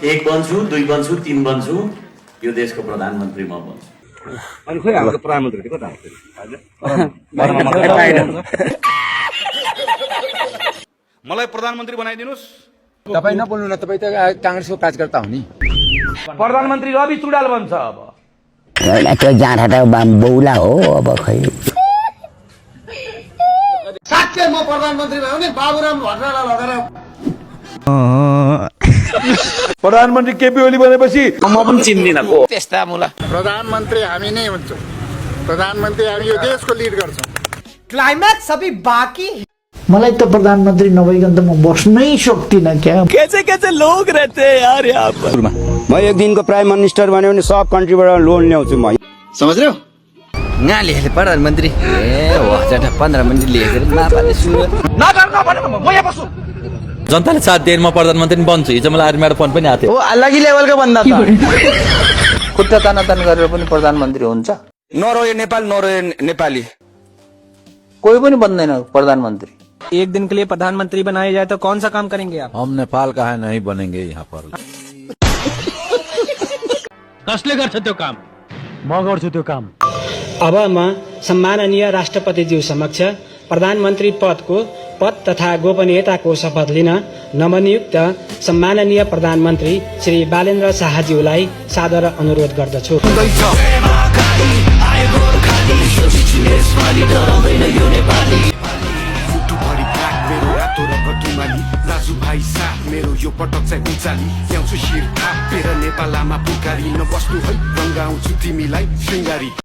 1 बन्छु, 2 बन्छु, 3 बन्छु, यो देशको प्रधानमन्त्री म बन्छु। अनि खोइ हाम्रो प्रधानमन्त्री कता हो मलाई प्रधानमन्त्री बनाइदिनुस्। तपाईँ नबोल्नु न, तपाईँ त कांग्रेसको कार्यकर्ता हो नि। प्रधानमन्त्री रवि चुडाल बन्छ अब। त्यो जाँडा त बौला हो अब खै। साँच्चै म प्रधानमन्त्री भयो भने बाबुराम भट्टराईलाई लगेर प्रधानमन्त्री केपी ओली बनेपछि म पनि चिन्दिनँ को त्यस्ता मुला। प्रधानमन्त्री हामी नै हुन्छौँ। प्रधानमन्त्री हामी यो देशको लिड गर्छौँ। क्लाइमैक्स अभी बाकी। मलाई त प्रधानमन्त्री नभइकन त म बस्नै सक्दिनँ क्या। कैसे कैसे लोग रहते हैं यार यहाँ पर। म एक दिनको प्राइम मिनिस्टर बन्यो भने सब कन्ट्रीबाट लोन ल्याउँछु म। समझ रहे हो? यहाँ लेखेर प्रधानमन्त्री ए हो 15 मिनट लेखेर मापाले सुन्यो। जनताले साथ दिएर म प्रधानमन्त्री बन्छु। हिजो मलाई आर्मीबाट फोन पनि आएको थियो। वो अलग ही लेवल का बंदा था। खुट्टा तानातान गरेर पनि प्रधानमन्त्री हुन्छ? नरहे नेपाल नरहे नेपाली। कोही पनि बन्दैन प्रधानमन्त्री। एक दिन के लिए प्रधानमंत्री बनाया जाए तो कौन सा काम करेंगे आप? हम नेपाल का है नहीं बनेंगे यहाँ पर। कसले गर्छ त्यो काम? म गर्छु त्यो काम। अब म सम्माननीय राष्ट्रपतिज्यू समक्ष प्रधानमन्त्री पद तथा गोपनीयताको शपथ लिन नवनियुक्त सम्माननीय प्रधानमन्त्री श्री बालेन्द्र शाहज्यूलाई सादर अनुरोध गर्दछु। दाजु भाइ साथ मेरो यो पटक चाहिँ उचाली ल्याउँछु शिर थापेर नेपालमा पुकारी नबस्नु है रङ्गाउँछु तिमीलाई शृङ्गारी।